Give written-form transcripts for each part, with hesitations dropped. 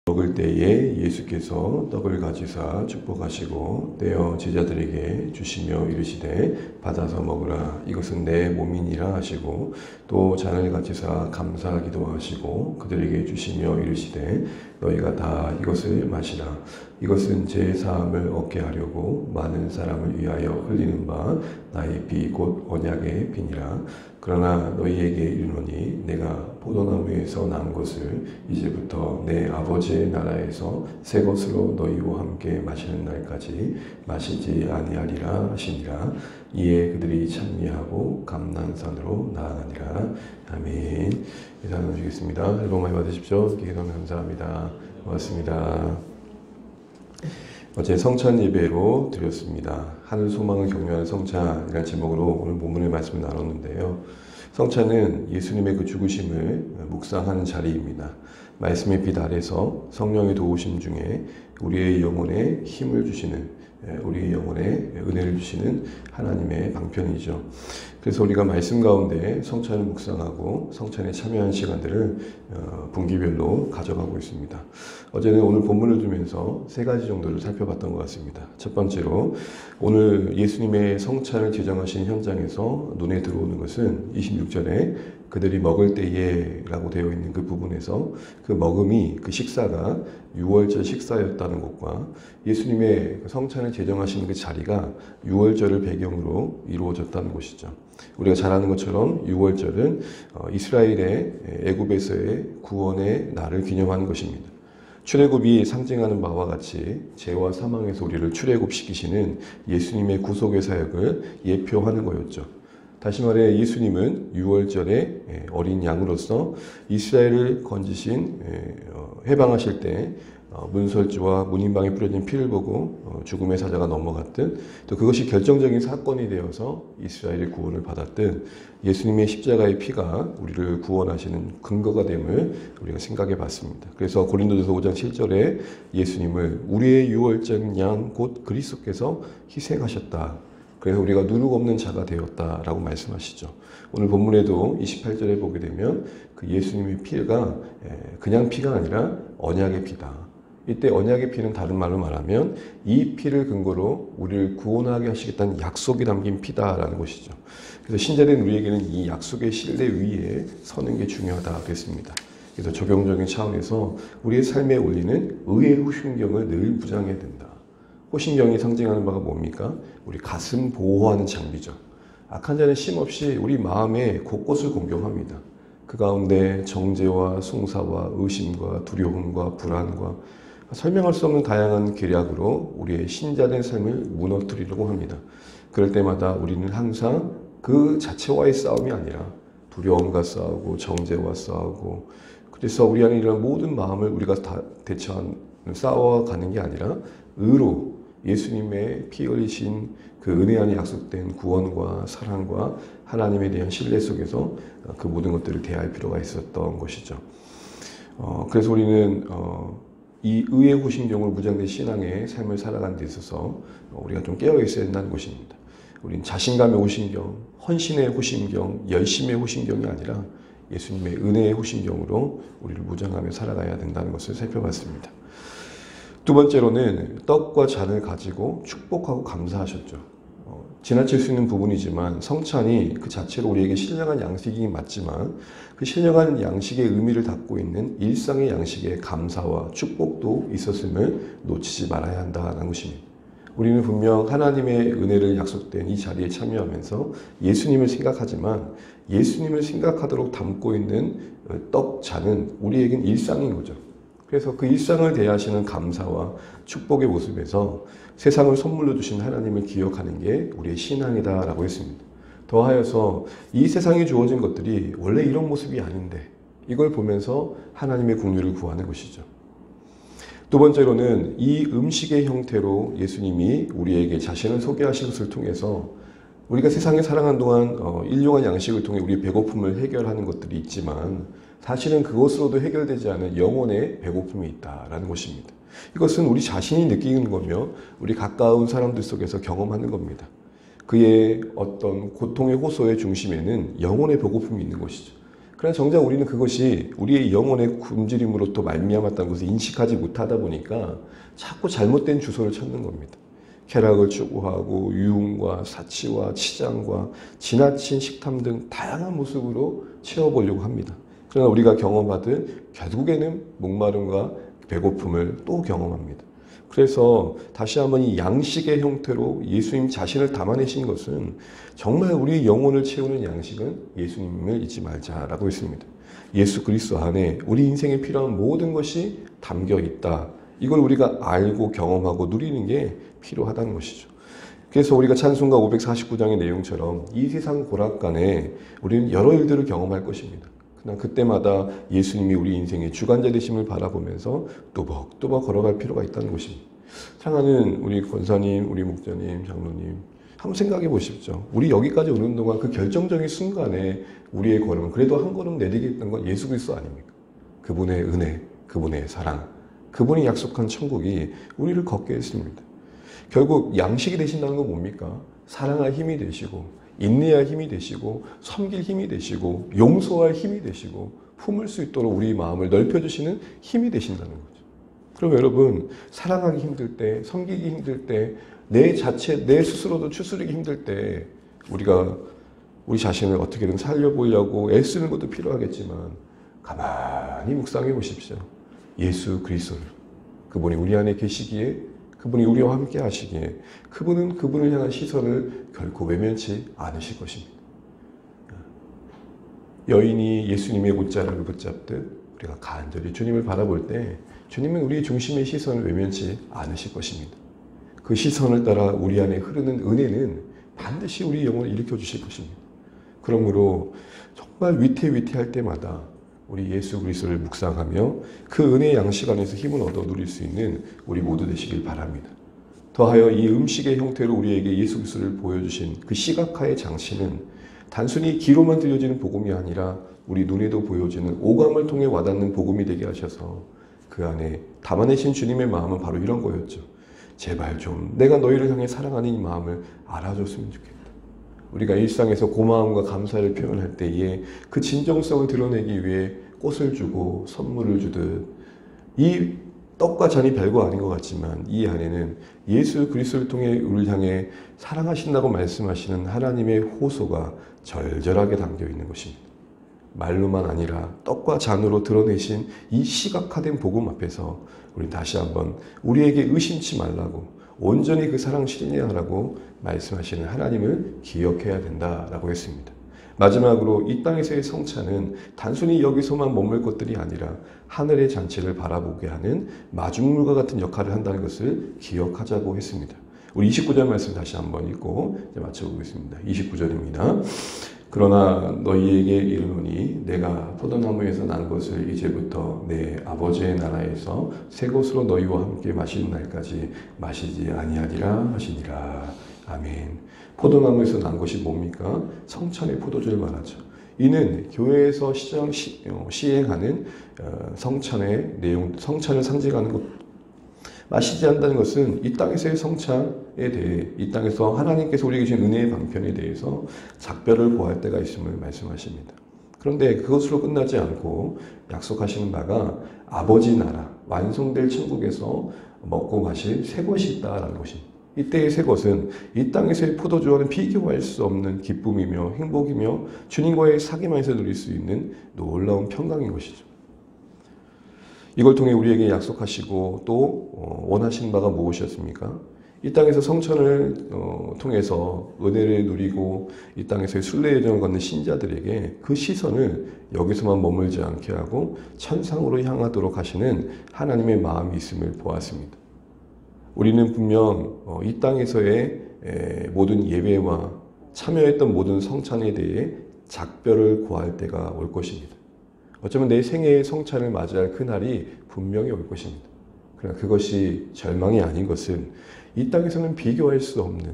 먹을 때에 예수께서 떡을 가지사 축복하시고 떼어 제자들에게 주시며 이르시되 받아서 먹으라 이것은 내 몸이니라 하시고 또 잔을 가지사 감사하기도 하시고 그들에게 주시며 이르시되 너희가 다 이것을 마시라 이것은 제 사함을 얻게 하려고 많은 사람을 위하여 흘리는 바 나의 피 곧 언약의 피니라 그러나 너희에게 이르노니 내가 포도나무에서 난 것을 이제부터 내 아버지의 나라에서 새 것으로 너희와 함께 마시는 날까지 마시지 아니하리라 하시니라. 이에 그들이 찬미하고 감난산으로 나아가니라. 아멘. 인사 나누시겠습니다. 새해 복 많이 받으십시오. 기도하면 감사합니다. 고맙습니다. 어제 성찬 예배로 드렸습니다. 하늘 소망을 격려하는 성찬이라는 제목으로 오늘 본문의 말씀을 나눴는데요. 성찬은 예수님의 그 죽으심을 묵상하는 자리입니다. 말씀의 빛 아래서 성령의 도우심 중에 우리의 영혼에 힘을 주시는, 우리의 영혼에 은혜를 주시는 하나님의 방편이죠. 그래서 우리가 말씀 가운데 성찬을 묵상하고 성찬에 참여하는 시간들을 분기별로 가져가고 있습니다. 어제는 오늘 본문을 두면서 세 가지 정도를 살펴봤던 것 같습니다. 첫 번째로 오늘 예수님의 성찬을 제정하신 현장에서 눈에 들어오는 것은 26절에 그들이 먹을 때에 라고 되어 있는 그 부분에서 그 먹음이, 그 식사가 유월절 식사였다는 것과 예수님의 성찬을 제정하신 그 자리가 유월절을 배경으로 이루어졌다는 것이죠. 우리가 잘 아는 것처럼 유월절은 이스라엘의 애굽에서의 구원의 날을 기념하는 것입니다. 출애굽이 상징하는 바와 같이 죄와 사망에서 우리를 출애굽시키시는 예수님의 구속의 사역을 예표하는 거였죠. 다시 말해 예수님은 유월절에 어린 양으로서 이스라엘을 건지신 해방하실 때 문설주와 문인방에 뿌려진 피를 보고 죽음의 사자가 넘어갔듯 또 그것이 결정적인 사건이 되어서 이스라엘의 구원을 받았듯 예수님의 십자가의 피가 우리를 구원하시는 근거가 됨을 우리가 생각해 봤습니다. 그래서 고린도전서 5장 7절에 예수님을 우리의 유월절 양 곧 그리스도께서 희생하셨다. 그래서 우리가 누룩 없는 자가 되었다라고 말씀하시죠. 오늘 본문에도 28절에 보게 되면 그 예수님의 피가 그냥 피가 아니라 언약의 피다. 이때 언약의 피는 다른 말로 말하면 이 피를 근거로 우리를 구원하게 하시겠다는 약속이 담긴 피다라는 것이죠. 그래서 신자된 우리에게는 이 약속의 신뢰 위에 서는 게 중요하다 그랬습니다. 그래서 적용적인 차원에서 우리의 삶에 올리는 의의 후심경을 늘 무장해야 된다. 호심경이 상징하는 바가 뭡니까? 우리 가슴 보호하는 장비죠. 악한 자는 쉼없이 우리 마음의 곳곳을 공격합니다. 그 가운데 정죄와 숭사와 의심과 두려움과 불안과 설명할 수 없는 다양한 계략으로 우리의 신자된 삶을 무너뜨리려고 합니다. 그럴 때마다 우리는 항상 그 자체와의 싸움이 아니라 두려움과 싸우고 정죄와 싸우고 그래서 우리 안에 이런 모든 마음을 우리가 다 싸워가는 게 아니라 의로 예수님의 피 흘리신 그 은혜 안에 약속된 구원과 사랑과 하나님에 대한 신뢰 속에서 그 모든 것들을 대할 필요가 있었던 것이죠. 그래서 우리는 이 의의 후심경으로 무장된 신앙의 삶을 살아가는 데 있어서 우리가 좀 깨어 있어야 된다는 것입니다. 우리는 자신감의 후심경, 헌신의 후심경, 열심의 후심경이 아니라 예수님의 은혜의 후심경으로 우리를 무장하며 살아가야 된다는 것을 살펴봤습니다. 두 번째로는 떡과 잔을 가지고 축복하고 감사하셨죠. 지나칠 수 있는 부분이지만 성찬이 그 자체로 우리에게 신령한 양식이긴 맞지만 그 신령한 양식의 의미를 담고 있는 일상의 양식의 감사와 축복도 있었음을 놓치지 말아야 한다는 것입니다. 우리는 분명 하나님의 은혜를 약속된 이 자리에 참여하면서 예수님을 생각하지만 예수님을 생각하도록 담고 있는 떡, 잔은 우리에겐 일상인 거죠. 그래서 그 일상을 대하시는 감사와 축복의 모습에서 세상을 선물로 주신 하나님을 기억하는 게 우리의 신앙이다라고 했습니다. 더하여서 이 세상에 주어진 것들이 원래 이런 모습이 아닌데 이걸 보면서 하나님의 긍휼을 구하는 것이죠. 두 번째로는 이 음식의 형태로 예수님이 우리에게 자신을 소개하신 것을 통해서 우리가 세상에 살아가는 동안 일용할 양식을 통해 우리의 배고픔을 해결하는 것들이 있지만 사실은 그것으로도 해결되지 않은 영혼의 배고픔이 있다라는 것입니다. 이것은 우리 자신이 느끼는 거며 우리 가까운 사람들 속에서 경험하는 겁니다. 그의 어떤 고통의 호소의 중심에는 영혼의 배고픔이 있는 것이죠. 그러나 정작 우리는 그것이 우리의 영혼의 굶주림으로부터 말미암았다는 것을 인식하지 못하다 보니까 자꾸 잘못된 주소를 찾는 겁니다. 쾌락을 추구하고 유흥과 사치와 치장과 지나친 식탐 등 다양한 모습으로 채워보려고 합니다. 그러나 우리가 경험하듯 결국에는 목마름과 배고픔을 또 경험합니다. 그래서 다시 한번 이 양식의 형태로 예수님 자신을 담아내신 것은 정말 우리 영혼을 채우는 양식은 예수님을 잊지 말자라고 했습니다. 예수 그리스도 안에 우리 인생에 필요한 모든 것이 담겨 있다. 이걸 우리가 알고 경험하고 누리는 게 필요하다는 것이죠. 그래서 우리가 찬송가 549장의 내용처럼 이 세상 고락간에 우리는 여러 일들을 경험할 것입니다. 그러나 그때마다 예수님이 우리 인생의 주관자 되심을 바라보면서 또박또박 걸어갈 필요가 있다는 것입니다. 사랑하는 우리 권사님, 우리 목자님, 장로님, 한번 생각해 보십시오. 우리 여기까지 오는 동안 그 결정적인 순간에 우리의 걸음은 그래도 한 걸음 내디뎠던 건 예수 그리스도 아닙니까? 그분의 은혜, 그분의 사랑, 그분이 약속한 천국이 우리를 걷게 했습니다. 결국 양식이 되신다는 건 뭡니까? 사랑할 힘이 되시고 인내할 힘이 되시고 섬길 힘이 되시고 용서할 힘이 되시고 품을 수 있도록 우리 마음을 넓혀주시는 힘이 되신다는 거죠. 그럼 여러분, 사랑하기 힘들 때, 섬기기 힘들 때, 내 스스로도 추스르기 힘들 때 우리가 우리 자신을 어떻게든 살려보려고 애쓰는 것도 필요하겠지만 가만히 묵상해 보십시오. 예수 그리스도를, 그분이 우리 안에 계시기에, 그분이 우리와 함께 하시기에 그분은 그분을 향한 시선을 결코 외면치 않으실 것입니다. 여인이 예수님의 옷자락을 붙잡듯 우리가 간절히 주님을 바라볼 때 주님은 우리의 중심의 시선을 외면치 않으실 것입니다. 그 시선을 따라 우리 안에 흐르는 은혜는 반드시 우리 영혼을 일으켜 주실 것입니다. 그러므로 정말 위태위태할 때마다 우리 예수 그리스도를 묵상하며 그 은혜의 양식 안에서 힘을 얻어 누릴 수 있는 우리 모두 되시길 바랍니다. 더하여 이 음식의 형태로 우리에게 예수 그리스도를 보여주신 그 시각화의 장치는 단순히 귀로만 들려지는 복음이 아니라 우리 눈에도 보여지는 오감을 통해 와닿는 복음이 되게 하셔서 그 안에 담아내신 주님의 마음은 바로 이런 거였죠. 제발 좀 내가 너희를 향해 사랑하는 이 마음을 알아줬으면 좋겠다. 우리가 일상에서 고마움과 감사를 표현할 때에 그 진정성을 드러내기 위해 꽃을 주고 선물을 주듯 이 떡과 잔이 별거 아닌 것 같지만 이 안에는 예수 그리스도를 통해 우리를 향해 사랑하신다고 말씀하시는 하나님의 호소가 절절하게 담겨 있는 것입니다. 말로만 아니라 떡과 잔으로 드러내신 이 시각화된 복음 앞에서 우리는 다시 한번 우리에게 의심치 말라고 온전히 그 사랑 실현하라고 말씀하시는 하나님을 기억해야 된다라고 했습니다. 마지막으로 이 땅에서의 성찬은 단순히 여기서만 머물 것들이 아니라 하늘의 잔치를 바라보게 하는 마중물과 같은 역할을 한다는 것을 기억하자고 했습니다. 우리 29절 말씀 다시 한번 읽고 이제 마쳐보겠습니다. 29절입니다. 그러나 너희에게 이르노니 내가 포도나무에서 난 것을 이제부터 내 아버지의 나라에서 새 것으로 너희와 함께 마시는 날까지 마시지 아니하리라 하시니라. 아멘. 포도나무에서 난 것이 뭡니까? 성찬의 포도주를 말하죠. 이는 교회에서 시행하는 성찬의 내용, 성찬을 상징하는 것. 마시지 않는다는 것은 이 땅에서의 성찬에 대해, 이 땅에서 하나님께서 우리에게 주신 은혜의 방편에 대해서 작별을 고할 때가 있음을 말씀하십니다. 그런데 그것으로 끝나지 않고 약속하시는 바가 아버지 나라, 완성될 천국에서 먹고 마실 새 것이 있다라는 것입니다. 이때의 새 것은 이 땅에서의 포도주와는 비교할 수 없는 기쁨이며 행복이며 주님과의 사귐에서 누릴 수 있는 놀라운 평강인 것이죠. 이걸 통해 우리에게 약속하시고 또 원하신 바가 무엇이었습니까? 이 땅에서 성찬을 통해서 은혜를 누리고 이 땅에서의 순례 여정을 걷는 신자들에게 그 시선을 여기서만 머물지 않게 하고 천상으로 향하도록 하시는 하나님의 마음이 있음을 보았습니다. 우리는 분명 이 땅에서의 모든 예배와 참여했던 모든 성찬에 대해 작별을 고할 때가 올 것입니다. 어쩌면 내 생애의 성찬을 맞이할 그날이 분명히 올 것입니다. 그러나 그것이 절망이 아닌 것은 이 땅에서는 비교할 수 없는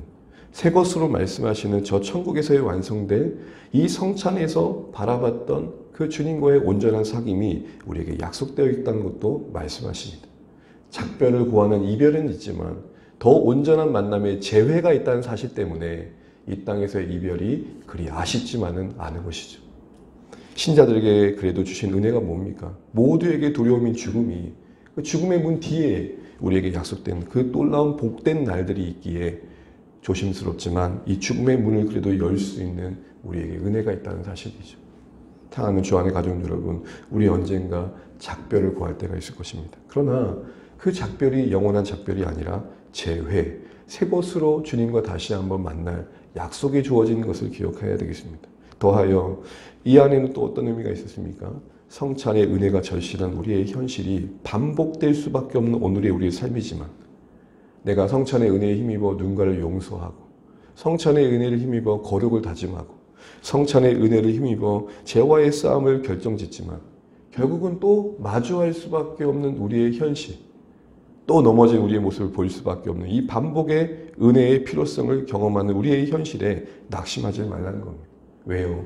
새 것으로 말씀하시는 저 천국에서의 완성될 이 성찬에서 바라봤던 그 주님과의 온전한 사귐이 우리에게 약속되어 있다는 것도 말씀하십니다. 작별을 고하는 이별은 있지만 더 온전한 만남의 재회가 있다는 사실 때문에 이 땅에서의 이별이 그리 아쉽지만은 않은 것이죠. 신자들에게 그래도 주신 은혜가 뭡니까? 모두에게 두려움인 죽음이, 그 죽음의 문 뒤에 우리에게 약속된 그 놀라운 복된 날들이 있기에 조심스럽지만 이 죽음의 문을 그래도 열 수 있는 우리에게 은혜가 있다는 사실이죠. 사랑하는 주 안의 가족 여러분, 우리 언젠가 작별을 구할 때가 있을 것입니다. 그러나 그 작별이 영원한 작별이 아니라 재회, 새 것으로 주님과 다시 한번 만날 약속이 주어진 것을 기억해야 되겠습니다. 더하여 이 안에는 또 어떤 의미가 있었습니까? 성찬의 은혜가 절실한 우리의 현실이 반복될 수밖에 없는 오늘의 우리의 삶이지만 내가 성찬의 은혜에 힘입어 누군가를 용서하고 성찬의 은혜를 힘입어 거룩을 다짐하고 성찬의 은혜를 힘입어 죄와의 싸움을 결정짓지만 결국은 또 마주할 수밖에 없는 우리의 현실, 또 넘어진 우리의 모습을 보일 수밖에 없는 이 반복의 은혜의 필요성을 경험하는 우리의 현실에 낙심하지 말라는 겁니다. 왜요?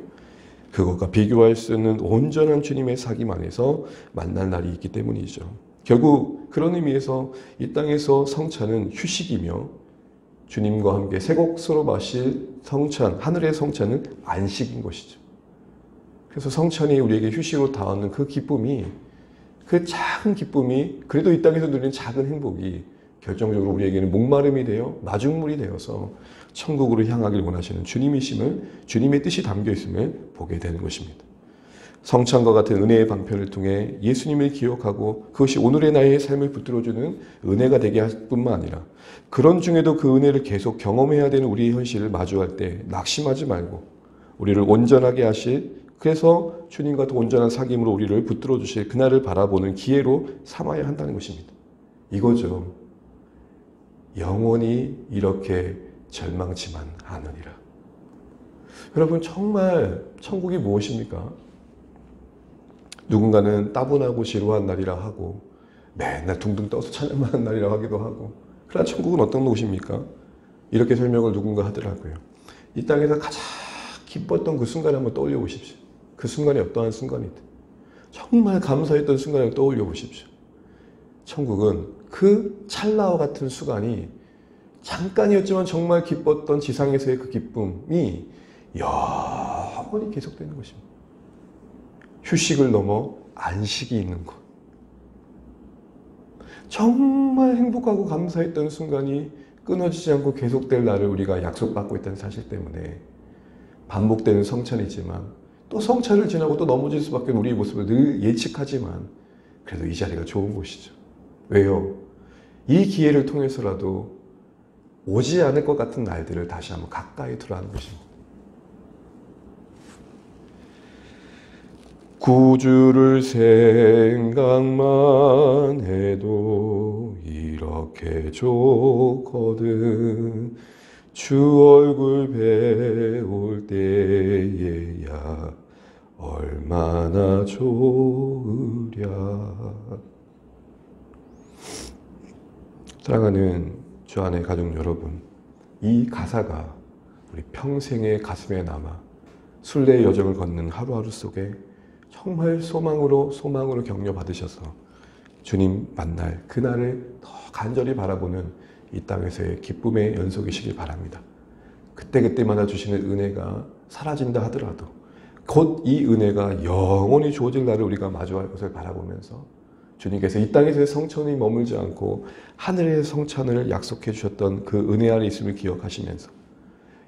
그것과 비교할 수 있는 온전한 주님의 사귐 안에서 만날 날이 있기 때문이죠. 결국 그런 의미에서 이 땅에서 성찬은 휴식이며 주님과 함께 새 곡수로 마실 성찬, 하늘의 성찬은 안식인 것이죠. 그래서 성찬이 우리에게 휴식으로 다가오는 그 기쁨이, 그 작은 기쁨이, 그래도 이 땅에서 누리는 작은 행복이 결정적으로 우리에게는 목마름이 되어 마중물이 되어서 천국으로 향하길 원하시는 주님이심을, 주님의 뜻이 담겨 있음을 보게 되는 것입니다. 성찬과 같은 은혜의 방편을 통해 예수님을 기억하고 그것이 오늘의 나의 삶을 붙들어주는 은혜가 되게 할 뿐만 아니라 그런 중에도 그 은혜를 계속 경험해야 되는 우리의 현실을 마주할 때 낙심하지 말고 우리를 온전하게 하실, 그래서 주님과 더 온전한 사귐으로 우리를 붙들어 주실 그날을 바라보는 기회로 삼아야 한다는 것입니다. 이거죠. 영원히 이렇게 절망치만 않으리라. 여러분, 정말 천국이 무엇입니까? 누군가는 따분하고 지루한 날이라 하고 맨날 둥둥 떠서 찬양만 하는 날이라 하기도 하고, 그러나 천국은 어떤 곳입니까? 이렇게 설명을 누군가 하더라고요. 이 땅에서 가장 기뻤던 그 순간을 한번 떠올려 보십시오. 그 순간이 어떠한 순간이든 정말 감사했던 순간을 떠올려 보십시오. 천국은 그 찰나와 같은 순간이 잠깐이었지만 정말 기뻤던 지상에서의 그 기쁨이 영원히 계속되는 것입니다. 휴식을 넘어 안식이 있는 것. 정말 행복하고 감사했던 순간이 끊어지지 않고 계속될 날을 우리가 약속받고 있다는 사실 때문에 반복되는 성찬이지만 또 성찬을 지나고 또 넘어질 수밖에 없는 우리의 모습을 늘 예측하지만 그래도 이 자리가 좋은 곳이죠. 왜요? 이 기회를 통해서라도 오지 않을 것 같은 날들을 다시 한번 가까이 두라는 것입니다. 구주를 생각만 해도 이렇게 좋거든. 주 얼굴 배울 때에야 얼마나 좋으랴. 사랑하는 주 안의 가족 여러분, 이 가사가 우리 평생의 가슴에 남아 순례의 여정을 걷는 하루하루 속에 정말 소망으로 격려받으셔서 주님 만날 그날을 더 간절히 바라보는 이 땅에서의 기쁨의 연속이시길 바랍니다. 그때그때마다 주시는 은혜가 사라진다 하더라도 곧 이 은혜가 영원히 주어질 날을 우리가 마주할 것을 바라보면서 주님께서 이 땅에서의 성찬이 머물지 않고 하늘의 성찬을 약속해 주셨던 그 은혜 안에 있음을 기억하시면서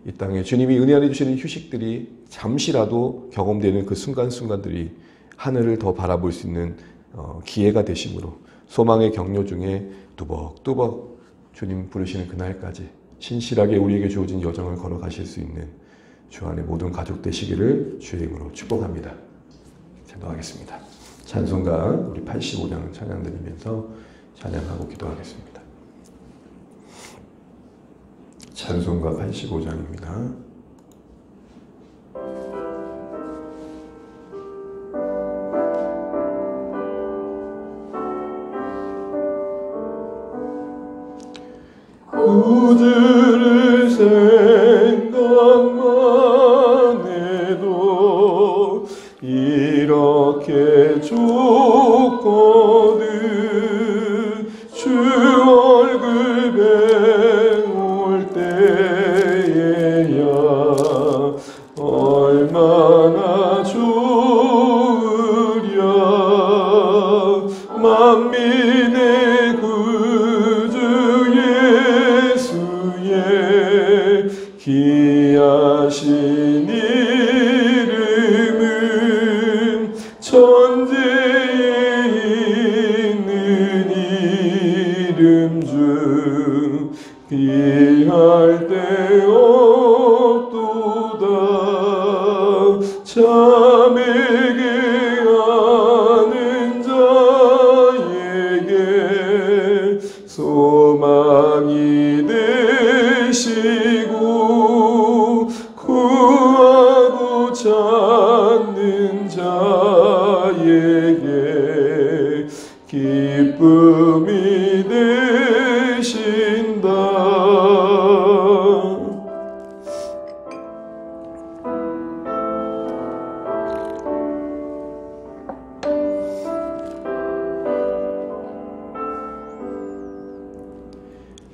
이 땅에 주님이 은혜 안에 주시는 휴식들이 잠시라도 경험되는 그 순간순간들이 하늘을 더 바라볼 수 있는 기회가 되심으로 소망의 격려 중에 뚜벅뚜벅 주님 부르시는 그날까지 신실하게 우리에게 주어진 여정을 걸어가실 수 있는 주 안의 모든 가족 되시기를 주의 이름으로 축복합니다. 기도하겠습니다. 찬송가 우리 85장 찬양 드리면서 찬양하고 기도하겠습니다. 찬송가 85장입니다. 구주를 생각만 해도 이렇게 좋거든. 주 얼굴 배울 때에야 얼마나 좋으랴. 기름 주 귀할 데 없도다. 참에게 아는 자에게 소망이 되시고 구하고 찾는 자에게 기쁨이 되신다.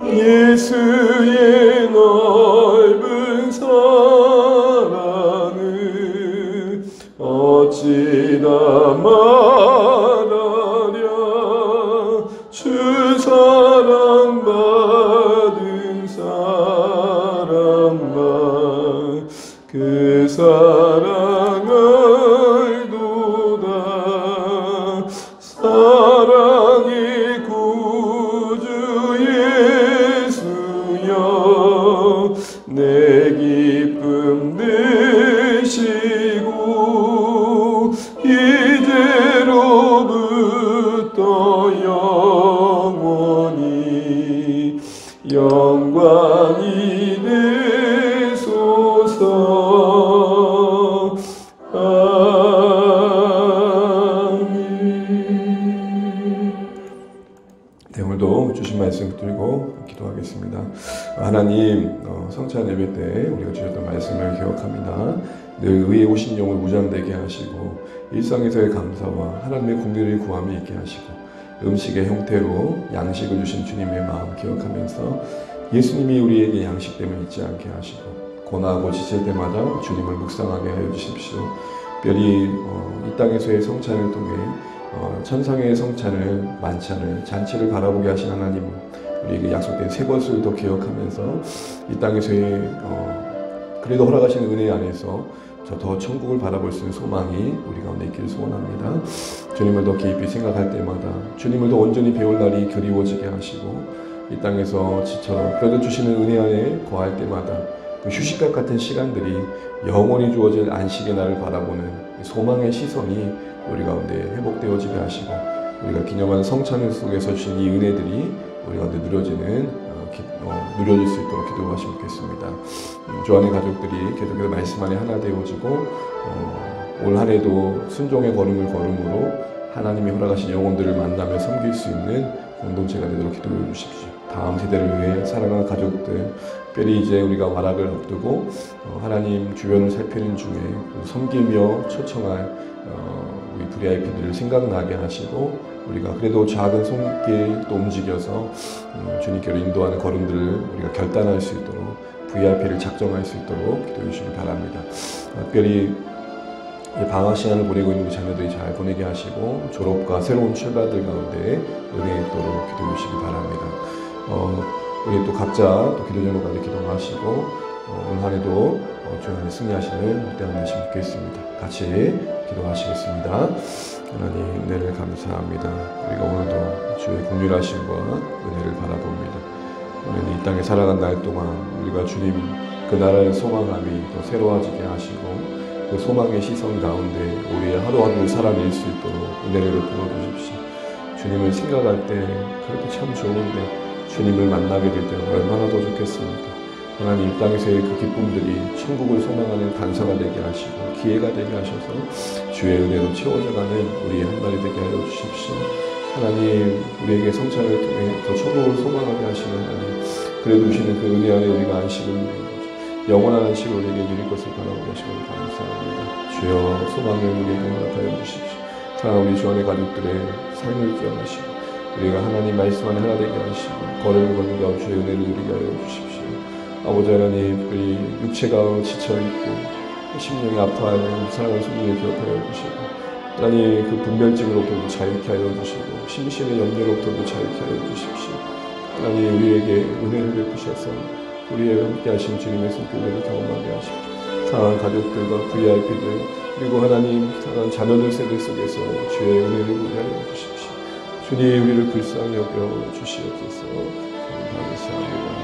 예수의 넓은 사랑을 어찌다 말하랴. 주 사랑받은 사랑만 그 사랑을 도다. 사랑의 구주 예수여 내 기쁨 되시고 이제로부터 영원히 영광이 되소서. 아멘. 네, 오늘도 주신 말씀 붙들고 기도하겠습니다. 하나님, 성찬 예배 때 우리가 주셨던 말씀을 기억합니다. 늘 의에 오신 영을 무장되게 하시고 일상에서의 감사와 하나님의 공의를 구함이 있게 하시고 음식의 형태로 양식을 주신 주님의 마음 기억하면서 예수님이 우리에게 양식됨을 잊지 않게 하시고 고나고 지칠 때마다 주님을 묵상하게 하여 주십시오. 특별히 이 땅에서의 성찬을 통해 천상의 성찬을, 만찬을, 잔치를 바라보게 하신 하나님, 우리에게 약속된 새 것을 더 기억하면서 이 땅에서의 그래도 허락하신 은혜 안에서 더 천국을 바라볼 수 있는 소망이 우리 가운데 있기를 소원합니다. 주님을 더 깊이 생각할 때마다 주님을 더 온전히 배울 날이 그리워지게 하시고 이 땅에서 지쳐 그래도 주시는 은혜 안에 거할 때마다 그 휴식과 같은 시간들이 영원히 주어질 안식의 날을 바라보는 소망의 시선이 우리 가운데 회복되어지게 하시고 우리가 기념하는 성찬을 속에서 주신 이 은혜들이 우리 가운데 누려질 수 있도록 기도하시면 좋겠습니다. 주안의 가족들이 계속해서 말씀 안에 하나 되어지고 올 한 해도 순종의 걸음을 걸음으로 하나님이 허락하신 영혼들을 만나며 섬길 수 있는 공동체가 되도록 기도해 주십시오. 다음 세대를 위해 사랑하는 가족들, 특별히 이제 우리가 와락을 앞두고 하나님 주변을 살피는 중에 섬기며 초청할 우리 VIP들을 생각나게 하시고 우리가 그래도 작은 손길 또 움직여서 주님께로 인도하는 걸음들을 우리가 결단할 수 있도록 VIP를 작정할 수 있도록 기도해 주시기 바랍니다. 특별히 방학 시간을 보내고 있는 우리 자녀들이 잘 보내게 하시고 졸업과 새로운 출발들 가운데 은혜 있도록 기도해 주시기 바랍니다. 우리 또 각자 또 기도 제목까지 기도하시고 오늘 한 해도 주님 안에 승리하시는 때가 되시면 좋겠습니다. 같이 기도하시겠습니다. 하나님 은혜를 감사합니다. 우리가 오늘도 주의 긍휼하심과 은혜를 바라봅니다. 오늘 이 땅에 살아간 날 동안 우리가 주님 그 나라의 소망함이 더 새로워지게 하시고 그 소망의 시선 가운데 우리의 하루하루를 살아낼 수 있도록 은혜를 부어주십시오. 주님을 생각할 때 그렇게 참 좋은데 주님을 만나게 될 때 얼마나 더 좋겠습니까? 하나님 이 땅에서의 그 기쁨들이 천국을 소망하는 단서가 되게 하시고 기회가 되게 하셔서 주의 은혜로 채워져가는 우리의 한 날이 되게 하여 주십시오. 하나님 우리에게 성찬을 통해 더 천국을 소망하게 하시는 하나님 그래도 주시는 그 은혜 안에 우리가 안식을 영원한 안식을 우리에게 누릴 것을 바라보고 하시고 감사합니다. 주여 소망을 우리에게 허락하여 주십시오. 사랑하는 우리 주안의 가족들의 삶을 기억하시고 우리가 하나님 말씀 안에 하나 되게 하시고 걸음을 걷는 가운데 주의 은혜를 누리게 하여 주십시오. 아버지 하나님 우리 육체가 지쳐있고 심령이 아파하는 사랑하는 손님을 기억하여 주시고 하나님 그 분별증으로부터 자유케 하여 주시고 심신의 염려로부터 자유케 하여 주십시오. 하나님 우리에게 은혜를 베푸셔서 우리에게 함께 하신 주님의 손길을 경험하게 하십시오. 사랑하는 가족들과 VIP들 그리고 하나님 사랑하는 자녀들 세대 속에서 주의 은혜를 누리게 하여 주십시오. 주님 우리를 불쌍히 여겨 주시옵소서. 감사합니다.